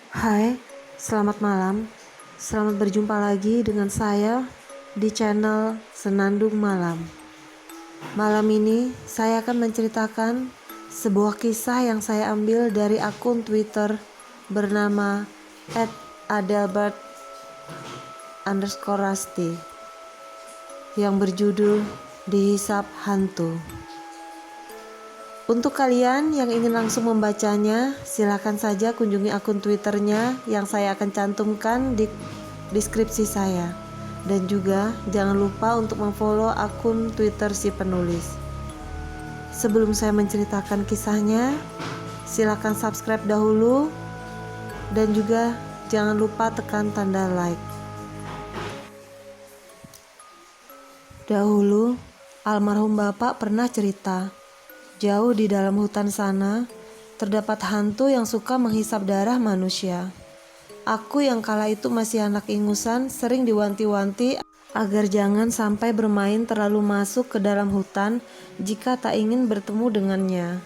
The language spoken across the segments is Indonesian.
Hai, selamat malam. Selamat berjumpa lagi dengan saya di channel Senandung Malam. Malam ini saya akan menceritakan sebuah kisah yang saya ambil dari akun Twitter bernama @adelbert_rasti yang berjudul Dihisap Hantu. Untuk kalian yang ingin langsung membacanya, silakan saja kunjungi akun Twitternya yang saya akan cantumkan di deskripsi saya. Dan juga jangan lupa untuk memfollow akun Twitter si penulis. Sebelum saya menceritakan kisahnya, silakan subscribe dahulu dan juga jangan lupa tekan tanda like. Dahulu, almarhum bapak pernah cerita. Jauh di dalam hutan sana, terdapat hantu yang suka menghisap darah manusia. Aku yang kala itu masih anak ingusan sering diwanti-wanti agar jangan sampai bermain terlalu masuk ke dalam hutan jika tak ingin bertemu dengannya.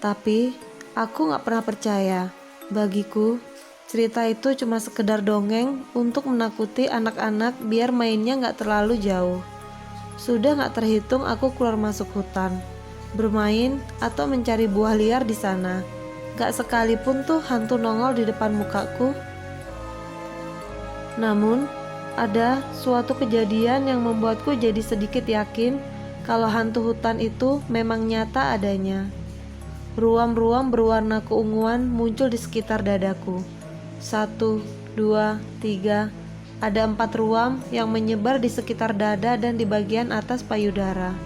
Tapi, aku gak pernah percaya. Bagiku, cerita itu cuma sekedar dongeng untuk menakuti anak-anak biar mainnya gak terlalu jauh. Sudah gak terhitung aku keluar masuk hutan, bermain atau mencari buah liar di sana. Gak sekalipun tuh hantu nongol di depan mukaku. Namun, ada suatu kejadian yang membuatku jadi sedikit yakin kalau hantu hutan itu memang nyata adanya. Ruam-ruam berwarna keunguan muncul di sekitar dadaku. 1, 2, 3. Ada 4 ruam yang menyebar di sekitar dada dan di bagian atas payudara.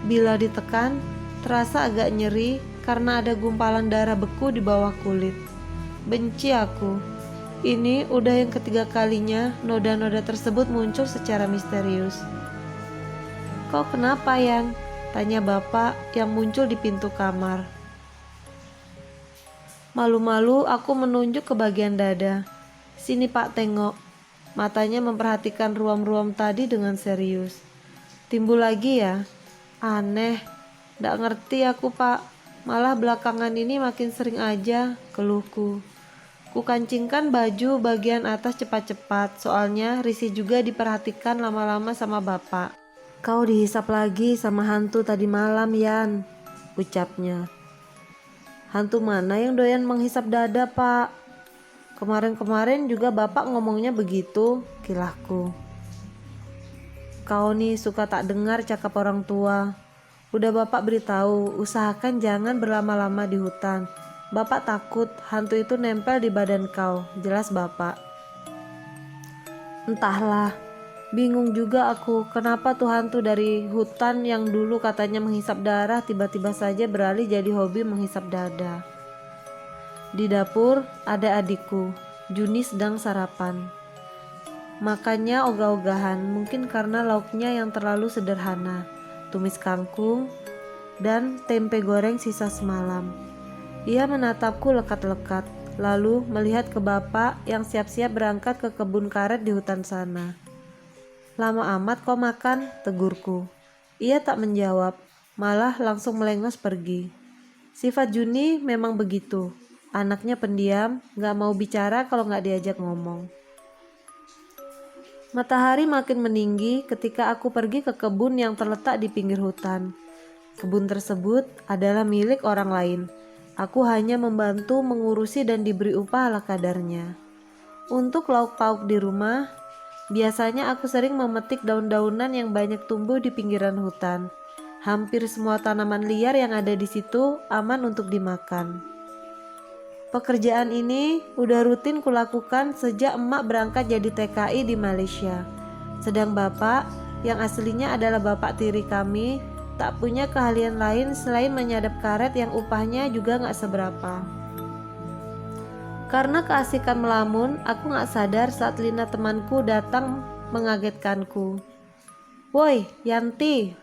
Bila ditekan, terasa agak nyeri karena ada gumpalan darah beku di bawah kulit. Benci aku. Ini udah yang ketiga kalinya noda-noda tersebut muncul secara misterius. "Kau kenapa, Yan?" tanya bapak yang muncul di pintu kamar. Malu-malu aku menunjuk ke bagian dada. "Sini Pak, tengok." Matanya memperhatikan ruam-ruam tadi dengan serius. "Timbul lagi ya? Aneh, ndak ngerti aku Pak, malah belakangan ini makin sering aja," keluhku. Ku kancingkan baju bagian atas cepat-cepat, soalnya risih juga diperhatikan lama-lama sama bapak. "Kau dihisap lagi sama hantu tadi malam, Yan," ucapnya. "Hantu mana yang doyan menghisap dada, Pak? Kemarin-kemarin juga bapak ngomongnya begitu," kilahku. "Kau nih suka tak dengar cakap orang tua. Udah bapak beritahu, usahakan jangan berlama-lama di hutan. Bapak takut hantu itu nempel di badan kau," jelas bapak. Entahlah, bingung juga aku kenapa tuh hantu dari hutan yang dulu katanya menghisap darah tiba-tiba saja beralih jadi hobi menghisap dada. Di dapur ada adikku, Juni sedang sarapan. Makannya ogah-ogahan, mungkin karena lauknya yang terlalu sederhana, tumis kangkung dan tempe goreng sisa semalam. Ia menatapku lekat-lekat, lalu melihat ke bapak yang siap-siap berangkat ke kebun karet di hutan sana. "Lama amat kau makan?" tegurku. Ia tak menjawab, malah langsung melengos pergi. Sifat Juni memang begitu, anaknya pendiam, gak mau bicara kalau gak diajak ngomong. Matahari makin meninggi ketika aku pergi ke kebun yang terletak di pinggir hutan. Kebun tersebut adalah milik orang lain. Aku hanya membantu mengurusi dan diberi upah ala kadarnya. Untuk lauk pauk di rumah, biasanya aku sering memetik daun-daunan yang banyak tumbuh di pinggiran hutan. Hampir semua tanaman liar yang ada di situ aman untuk dimakan. Pekerjaan ini udah rutin kulakukan sejak emak berangkat jadi TKI di Malaysia. Sedang bapak, yang aslinya adalah bapak tiri kami, tak punya keahlian lain selain menyadap karet yang upahnya juga gak seberapa. Karena keasikan melamun, aku gak sadar saat Lina temanku datang mengagetkanku. "Woi, Yanti,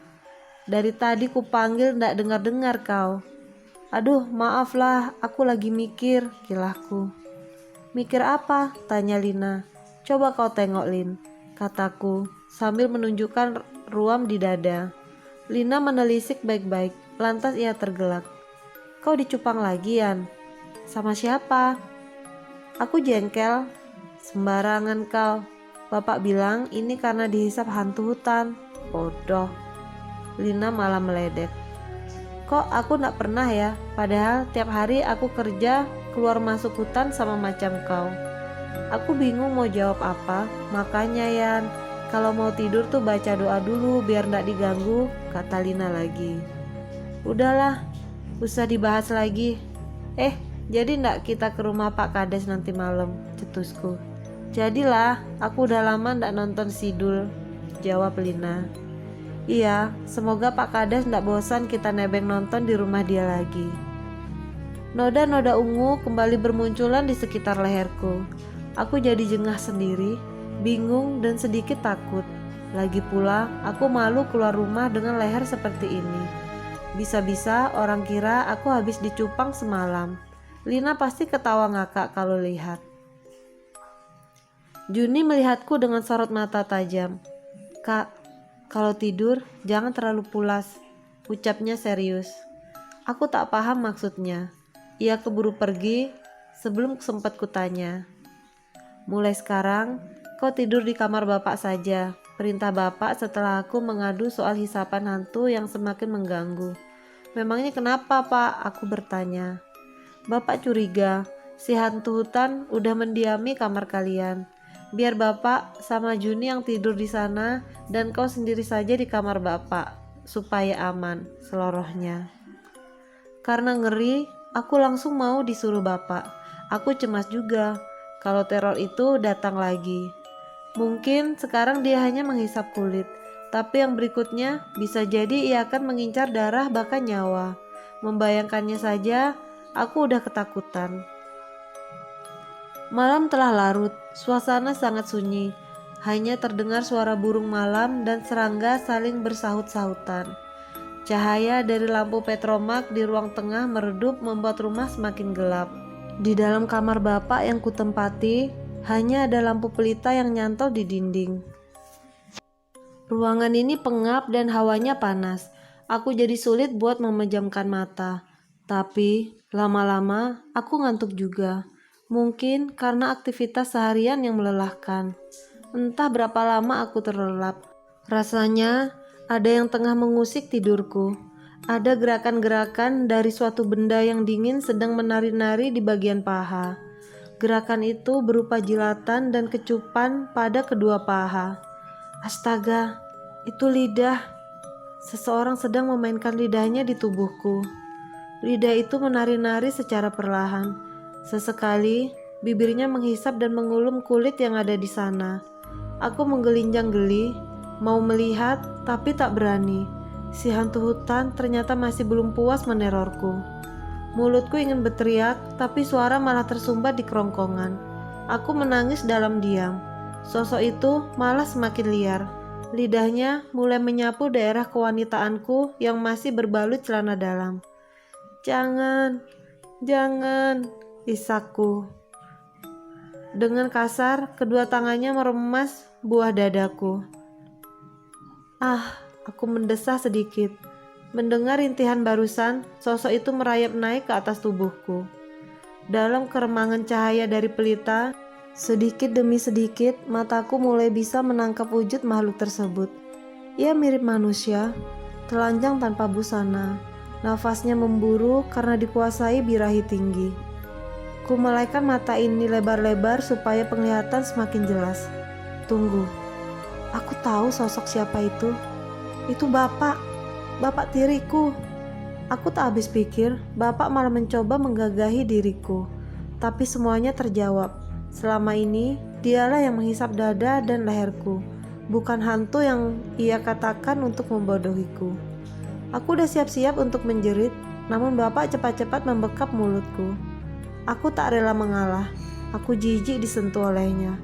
dari tadi ku panggil ndak dengar-dengar kau." "Aduh, maaf lah, aku lagi mikir," kilahku. "Mikir apa?" tanya Lina. "Coba kau tengok, Lin," kataku sambil menunjukkan ruam di dada. Lina menelisik baik-baik, lantas ia tergelak. "Kau dicupang lagi, Yan?" "Sama siapa?" Aku jengkel. Sembarangan kau. Bapak bilang ini karena dihisap hantu hutan. Bodoh. Lina malah meledek. Kok aku gak pernah ya? Padahal tiap hari aku kerja keluar masuk hutan sama macam kau. Aku bingung mau jawab apa. Makanya Yan, kalau mau tidur tuh baca doa dulu biar gak diganggu, kata Lina lagi. Udahlah, usah dibahas lagi. Jadi gak kita ke rumah Pak Kades nanti malam, cetusku. Jadilah, aku udah lama gak nonton Sidul, jawab Lina. Iya, semoga Pak Kades gak bosan kita nebeng nonton di rumah dia lagi. Noda-noda ungu kembali bermunculan di sekitar leherku. Aku jadi jengah sendiri, bingung dan sedikit takut. Lagi pula, aku malu keluar rumah dengan leher seperti ini. Bisa-bisa orang kira aku habis dicupang semalam. Lina pasti ketawa ngakak kalau lihat. Juni melihatku dengan sorot mata tajam. Kak, kalau tidur jangan terlalu pulas, ucapnya serius. Aku tak paham maksudnya. Ia keburu pergi sebelum sempat kutanya. Mulai sekarang kau tidur di kamar bapak saja, perintah bapak setelah aku mengadu soal hisapan hantu yang semakin mengganggu. Memangnya kenapa Pak? Aku bertanya. Bapak curiga si hantu hutan udah mendiami kamar kalian. Biar bapak sama Juni yang tidur di sana dan kau sendiri saja di kamar bapak supaya aman, selorohnya. Karena ngeri, aku langsung mau disuruh bapak. Aku cemas juga kalau teror itu datang lagi. Mungkin sekarang dia hanya menghisap kulit, tapi yang berikutnya bisa jadi ia akan mengincar darah bahkan nyawa. Membayangkannya saja, aku udah ketakutan. Malam telah larut, suasana sangat sunyi. Hanya terdengar suara burung malam dan serangga saling bersahut-sahutan. Cahaya dari lampu petromak di ruang tengah meredup membuat rumah semakin gelap. Di dalam kamar bapak yang kutempati, hanya ada lampu pelita yang nyantol di dinding. Ruangan ini pengap dan hawanya panas. Aku jadi sulit buat memejamkan mata. Tapi lama-lama aku ngantuk juga. Mungkin karena aktivitas seharian yang melelahkan. Entah berapa lama aku terlelap. Rasanya ada yang tengah mengusik tidurku. Ada gerakan-gerakan dari suatu benda yang dingin sedang menari-nari di bagian paha. Gerakan itu berupa jilatan dan kecupan pada kedua paha. Astaga, itu lidah. Seseorang sedang memainkan lidahnya di tubuhku. Lidah itu menari-nari secara perlahan. Sesekali, bibirnya menghisap dan mengulum kulit yang ada di sana. Aku menggelinjang geli, mau melihat tapi tak berani. Si hantu hutan ternyata masih belum puas menerorku. Mulutku ingin berteriak, tapi suara malah tersumbat di kerongkongan. Aku menangis dalam diam. Sosok itu malah semakin liar. Lidahnya mulai menyapu daerah kewanitaanku yang masih berbalut celana dalam. Jangan, jangan, isakku. Dengan kasar, kedua tangannya meremas buah dadaku. Aku mendesah sedikit. Mendengar rintihan barusan, sosok itu merayap naik ke atas tubuhku. Dalam keremangan cahaya dari pelita, sedikit demi sedikit mataku mulai bisa menangkap wujud makhluk tersebut. Ia mirip manusia, telanjang tanpa busana. Nafasnya memburu karena dikuasai birahi tinggi. Ku melaikan mata ini lebar-lebar supaya penglihatan semakin jelas. Tunggu, aku tahu sosok siapa itu. Itu bapak tiriku. Aku tak habis pikir, bapak malah mencoba menggagahi diriku. Tapi semuanya terjawab. Selama ini, dialah yang menghisap dada dan leherku, bukan hantu yang ia katakan untuk membodohiku. Aku udah siap-siap untuk menjerit, namun bapak cepat-cepat membekap mulutku. Aku tak rela mengalah. Aku jijik disentuh olehnya.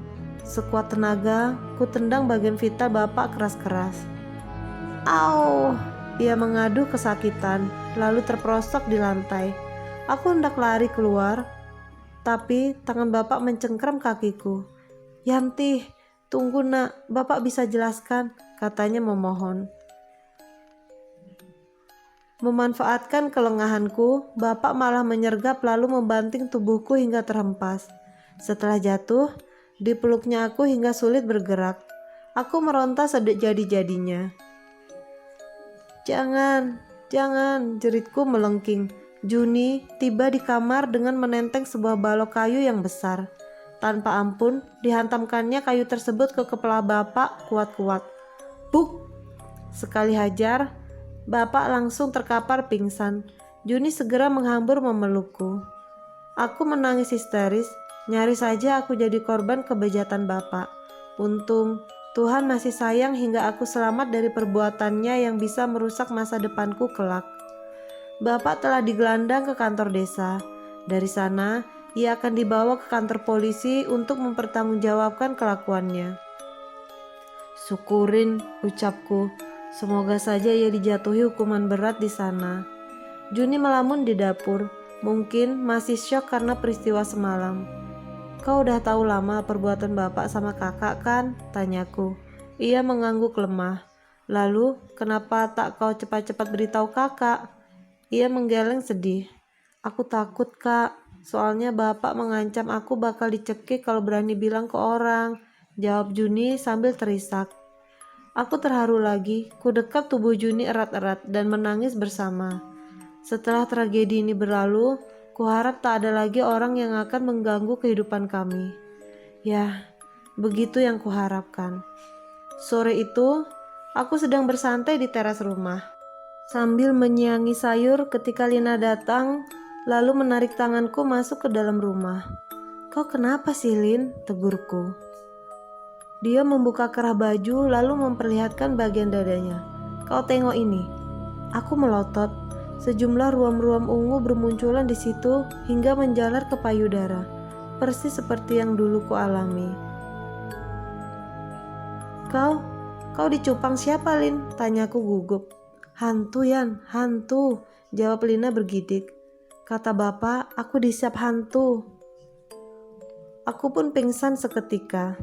Sekuat tenaga, ku tendang bagian vital bapak keras-keras. Au! Ia mengadu kesakitan, lalu terperosok di lantai. Aku hendak lari keluar, tapi tangan bapak mencengkram kakiku. Yanti, tunggu nak, bapak bisa jelaskan, katanya memohon. Memanfaatkan kelengahanku, bapak malah menyergap lalu membanting tubuhku hingga terhempas. Setelah jatuh, dipeluknya aku hingga sulit bergerak. Aku meronta sejadi-jadinya. Jangan, jangan, jeritku melengking. Juni tiba di kamar dengan menenteng sebuah balok kayu yang besar. Tanpa ampun, dihantamkannya kayu tersebut ke kepala bapak kuat-kuat. Buk! Sekali hajar, bapak langsung terkapar pingsan. Juni segera menghambur memelukku. Aku menangis histeris, nyaris saja aku jadi korban kebejatan bapak. Untung, Tuhan masih sayang hingga aku selamat dari perbuatannya yang bisa merusak masa depanku kelak. Bapak telah digelandang ke kantor desa. Dari sana, ia akan dibawa ke kantor polisi untuk mempertanggungjawabkan kelakuannya. Syukurin, ucapku. Semoga saja ia dijatuhi hukuman berat di sana. Juni melamun di dapur. Mungkin masih syok karena peristiwa semalam. Kau udah tahu lama perbuatan bapak sama kakak kan? Tanyaku. Ia mengangguk lemah. Lalu, kenapa tak kau cepat-cepat beritahu kakak? Ia menggeleng sedih. Aku takut kak, soalnya bapak mengancam aku bakal dicekik kalau berani bilang ke orang. Jawab Juni sambil terisak. Aku terharu lagi, ku dekap tubuh Juni erat-erat dan menangis bersama. Setelah tragedi ini berlalu, kuharap tak ada lagi orang yang akan mengganggu kehidupan kami. Ya, begitu yang kuharapkan. Sore itu, aku sedang bersantai di teras rumah, sambil menyiangi sayur ketika Lina datang, lalu menarik tanganku masuk ke dalam rumah. Kau kenapa sih, Lin? Tegurku. Dia membuka kerah baju lalu memperlihatkan bagian dadanya. Kau tengok ini. Aku melotot. Sejumlah ruam-ruam ungu bermunculan di situ hingga menjalar ke payudara, persis seperti yang dulu ku alami. Kau dicupang siapa, Lin? Tanyaku gugup. Hantu, Yan, hantu, jawab Lina bergidik. Kata bapak, aku disiap hantu. Aku pun pingsan seketika.